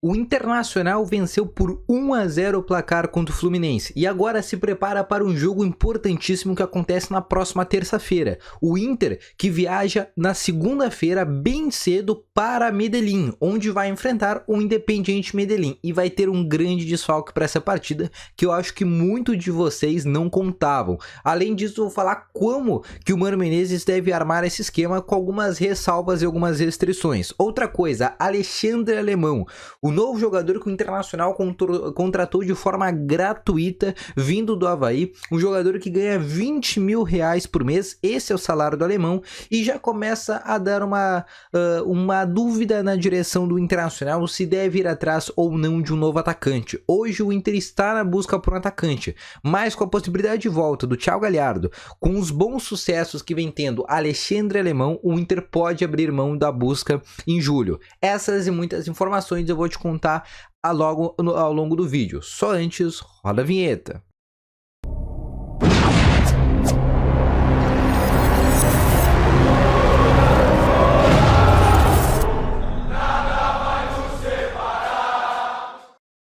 O Internacional venceu por 1-0 o placar contra o Fluminense e agora se prepara para um jogo importantíssimo que acontece na próxima terça-feira. O Inter que viaja na segunda-feira bem cedo para Medellín, onde vai enfrentar o Independiente Medellín e vai ter um grande desfalque para essa partida que eu acho que muitos de vocês não contavam. Além disso, eu vou falar como que o Mano Menezes deve armar esse esquema com algumas ressalvas e algumas restrições. Outra coisa, Alexandre Alemão, o novo jogador que o Internacional contratou de forma gratuita, vindo do Avaí, um jogador que ganha 20 mil reais por mês, esse é o salário do Alemão, e já começa a dar uma dúvida na direção do Internacional se deve ir atrás ou não de um novo atacante. Hoje o Inter está na busca por um atacante, mas com a possibilidade de volta do Thiago Galhardo, com os bons sucessos que vem tendo Alexandre Alemão, o Inter pode abrir mão da busca em julho. Essas e muitas informações eu vou te contar ao longo do vídeo. Só antes, roda a vinheta.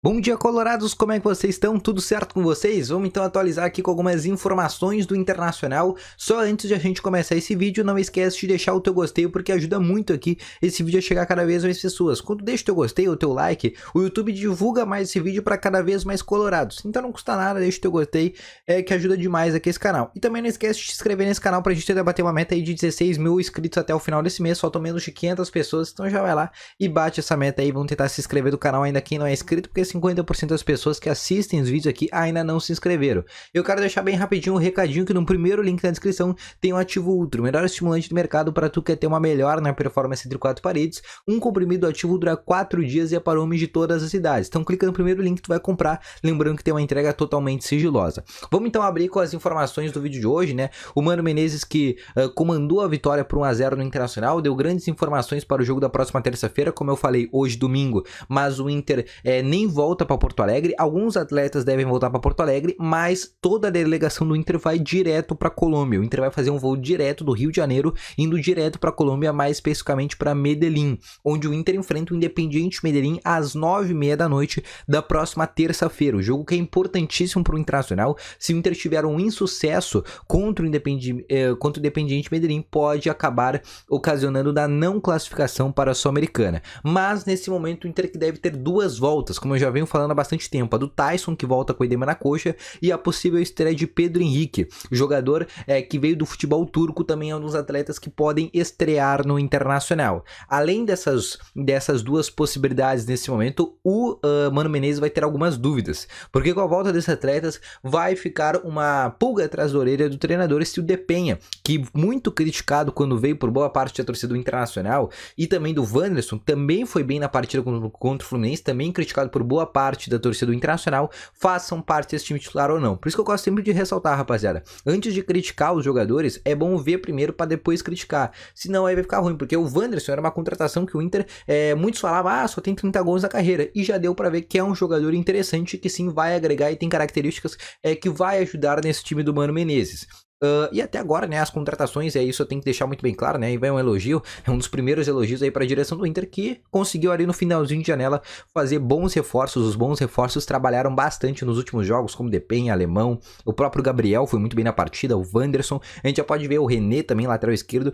Bom dia, colorados, como é que vocês estão? Tudo certo com vocês? Vamos então atualizar aqui com algumas informações do Internacional. Só antes de a gente começar esse vídeo, não esquece de deixar o teu gostei, porque ajuda muito aqui esse vídeo a chegar a cada vez mais pessoas. Quando deixa o teu gostei, o teu like, o YouTube divulga mais esse vídeo para cada vez mais colorados. Então não custa nada, deixa o teu gostei, que ajuda demais aqui esse canal. E também não esquece de se inscrever nesse canal pra gente tentar bater uma meta aí de 16 mil inscritos até o final desse mês. Faltam menos de 500 pessoas, então já vai lá e bate essa meta aí. Vamos tentar se inscrever do canal ainda quem não é inscrito, porque 50% das pessoas que assistem os vídeos aqui ainda não se inscreveram. Eu quero deixar bem rapidinho um recadinho que no primeiro link na descrição tem o Ativo Ultra, o melhor estimulante do mercado para tu que quer ter uma melhor na performance entre quatro paredes. Um comprimido ativo dura 4 dias e é para homens de todas as idades. Então clica no primeiro link que tu vai comprar, lembrando que tem uma entrega totalmente sigilosa. Vamos então abrir com as informações do vídeo de hoje, né? O Mano Menezes que comandou a vitória por 1-0 no Internacional, deu grandes informações para o jogo da próxima terça-feira, como eu falei, hoje domingo, mas o Inter nem volta para Porto Alegre. Alguns atletas devem voltar para Porto Alegre, mas toda a delegação do Inter vai direto para Colômbia. O Inter vai fazer um voo direto do Rio de Janeiro, indo direto para Colômbia, mais especificamente para Medellín, onde o Inter enfrenta o Independiente Medellín às 9h30 da noite da próxima terça-feira. O jogo que é importantíssimo para o Internacional. Se o Inter tiver um insucesso contra o Independiente Medellín, pode acabar ocasionando da não classificação para a Sul-Americana. Mas nesse momento o Inter que deve ter duas voltas, como eu já venho falando há bastante tempo, a do Tyson, que volta com edema na coxa, e a possível estreia de Pedro Henrique, jogador que veio do futebol turco, também é um dos atletas que podem estrear no Internacional. Além dessas duas possibilidades nesse momento, o Mano Menezes vai ter algumas dúvidas, porque com a volta desses atletas vai ficar uma pulga atrás da orelha do treinador Estilo de Penha, que muito criticado quando veio por boa parte da torcida do Internacional, e também do Wanderson, também foi bem na partida contra o Fluminense, também criticado por boa parte da torcida do Internacional, façam parte desse time titular ou não. Por isso que eu gosto sempre de ressaltar, rapaziada, antes de criticar os jogadores, é bom ver primeiro para depois criticar, senão aí vai ficar ruim, porque o Wanderson era uma contratação que o Inter, muitos falavam, só tem 30 gols na carreira, e já deu para ver que é um jogador interessante, que sim vai agregar e tem características que vai ajudar nesse time do Mano Menezes. E até agora, né, as contratações, isso eu tenho que deixar muito bem claro, né, e vai um elogio, é um dos primeiros elogios aí para a direção do Inter, que conseguiu ali no finalzinho de janela fazer bons reforços. Os bons reforços trabalharam bastante nos últimos jogos, como Depenha, Alemão, o próprio Gabriel foi muito bem na partida, o Wanderson, a gente já pode ver o René também, lateral esquerdo,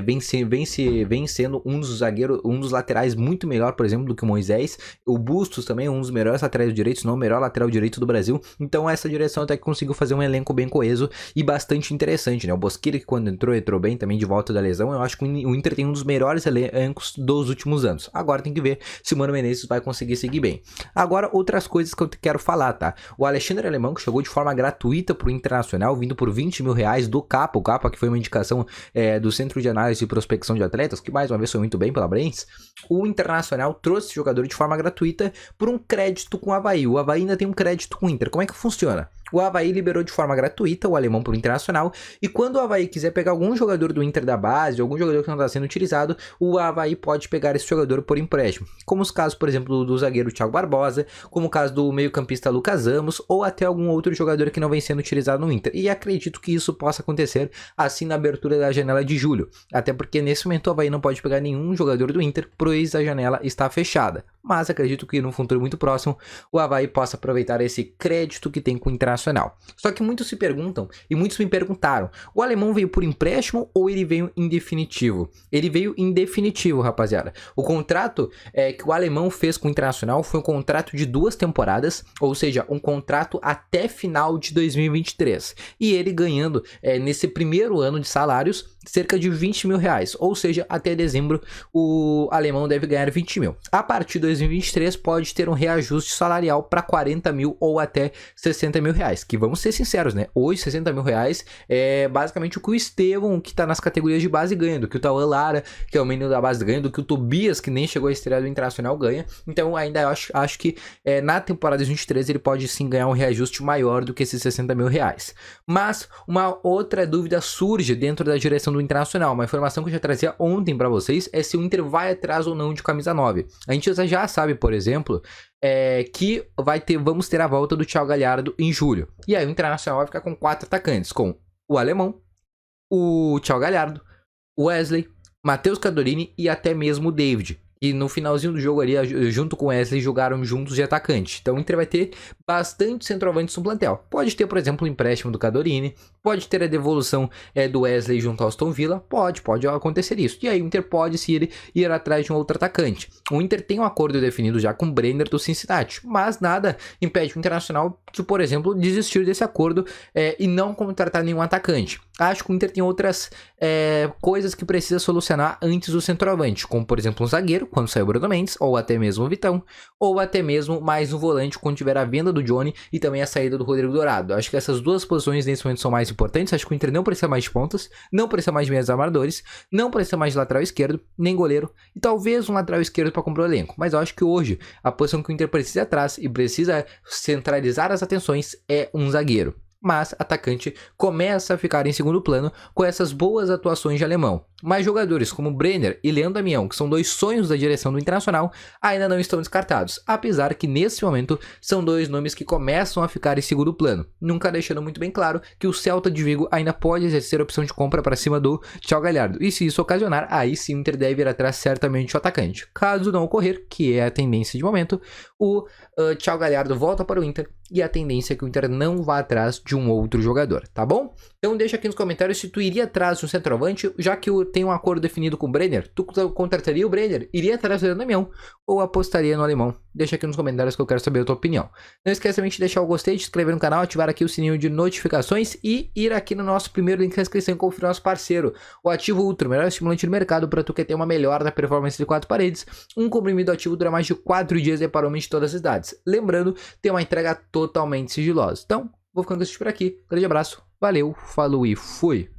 vem sendo um dos zagueiros, um dos laterais muito melhor, por exemplo, do que o Moisés. O Bustos também é um dos melhores laterais direitos, se não o melhor lateral direito do Brasil. Então essa direção até que conseguiu fazer um elenco bem coeso e bastante interessante, né? O Bosquilha, que quando entrou bem também de volta da lesão. Eu acho que o Inter tem um dos melhores elencos dos últimos anos. Agora tem que ver se o Mano Menezes vai conseguir seguir bem. Agora, outras coisas que eu quero falar, tá? O Alexandre Alemão, que chegou de forma gratuita pro Internacional, vindo por 20 mil reais do Capa. O Capa, que foi uma indicação do Centro de Análise e Prospecção de Atletas, que mais uma vez foi muito bem pela Brains. O Internacional trouxe esse jogador de forma gratuita por um crédito com o Avaí. O Avaí ainda tem um crédito com o Inter. Como é que funciona? O Avaí liberou de forma gratuita o alemão para o Internacional, e quando o Avaí quiser pegar algum jogador do Inter da base, algum jogador que não está sendo utilizado, o Avaí pode pegar esse jogador por empréstimo, como os casos, por exemplo, do zagueiro Thiago Barbosa, como o caso do meio-campista Lucas Ramos, ou até algum outro jogador que não vem sendo utilizado no Inter. E acredito que isso possa acontecer assim na abertura da janela de julho, até porque nesse momento o Avaí não pode pegar nenhum jogador do Inter, pois a janela está fechada. Mas acredito que no futuro muito próximo o Avaí possa aproveitar esse crédito que tem com o Internacional. Só que muitos se perguntam, e muitos me perguntaram, o alemão veio por empréstimo ou ele veio em definitivo? Ele veio em definitivo, rapaziada. O contrato que o alemão fez com o Internacional foi um contrato de 2 temporadas, ou seja, um contrato até final de 2023. E ele ganhando nesse primeiro ano de salários cerca de 20 mil reais, ou seja, até dezembro o alemão deve ganhar 20 mil. A partir de 2023 pode ter um reajuste salarial para 40 mil ou até 60 mil reais, que vamos ser sinceros, né? Hoje 60 mil reais é basicamente o que o Estevão, que tá nas categorias de base, ganha, do que o Tauan Lara, que é o menino da base, ganha, do que o Tobias, que nem chegou a estrear do Internacional, ganha. Então ainda acho que na temporada de 2023 ele pode sim ganhar um reajuste maior do que esses 60 mil reais. Mas uma outra dúvida surge dentro da direção do Internacional. Uma informação que eu já trazia ontem para vocês é se o Inter vai atrás ou não de camisa 9. A gente já sabe, por exemplo, que vamos ter a volta do Thiago Galhardo em julho. E aí o Internacional vai ficar com 4 atacantes, com o alemão, o Thiago Galhardo, o Wesley, Matheus Cadorini e até mesmo o David. E no finalzinho do jogo ali, junto com o Wesley, jogaram juntos de atacante. Então o Inter vai ter bastante centroavantes no plantel. Pode ter, por exemplo, o empréstimo do Cadorini, pode ter a devolução do Wesley junto ao Aston Villa, pode acontecer isso. E aí o Inter pode sim ir atrás de um outro atacante. O Inter tem um acordo definido já com o Brenner do Cincinnati, mas nada impede o Internacional de, por exemplo, desistir desse acordo e não contratar nenhum atacante. Acho que o Inter tem outras coisas que precisa solucionar antes do centroavante, como por exemplo um zagueiro, quando sair o Bruno Mendes, ou até mesmo o Vitão, ou até mesmo mais um volante quando tiver a venda do Johnny e também a saída do Rodrigo Dourado. Acho que essas duas posições nesse momento são mais importantes. Acho que o Inter não precisa mais de pontas, não precisa mais de meias armadores, não precisa mais de lateral esquerdo, nem goleiro, e talvez um lateral esquerdo para comprar o elenco. Mas eu acho que hoje a posição que o Inter precisa atrás e precisa centralizar as atenções é um zagueiro. Mas atacante começa a ficar em segundo plano com essas boas atuações de alemão. Mas jogadores como Brenner e Leandro Damião, que são 2 sonhos da direção do Internacional, ainda não estão descartados, apesar que nesse momento são 2 nomes que começam a ficar em segundo plano, nunca deixando muito bem claro que o Celta de Vigo ainda pode exercer a opção de compra para cima do Thiago Galhardo, e se isso ocasionar, aí sim o Inter deve ir atrás certamente o atacante. Caso não ocorrer, que é a tendência de momento, o Thiago Galhardo volta para o Inter, e a tendência é que o Inter não vá atrás de um outro jogador, tá bom? Então deixa aqui nos comentários se tu iria atrás de um centroavante, já que tem um acordo definido com o Brenner, tu contrataria o Brenner, iria atrás do Damião ou apostaria no alemão? Deixa aqui nos comentários que eu quero saber a tua opinião. Não esqueça também de deixar o gostei, de se inscrever no canal, ativar aqui o sininho de notificações e ir aqui no nosso primeiro link de inscrição e conferir nosso parceiro, o Ativo Ultra, o melhor estimulante do mercado para tu que tem uma melhora da performance de 4 paredes. Um comprimido ativo dura mais de 4 dias e é para homens de todas as idades. Lembrando, tem uma entrega totalmente sigilosa. Então, vou ficando com isso por aqui. Grande abraço, valeu, falou e fui!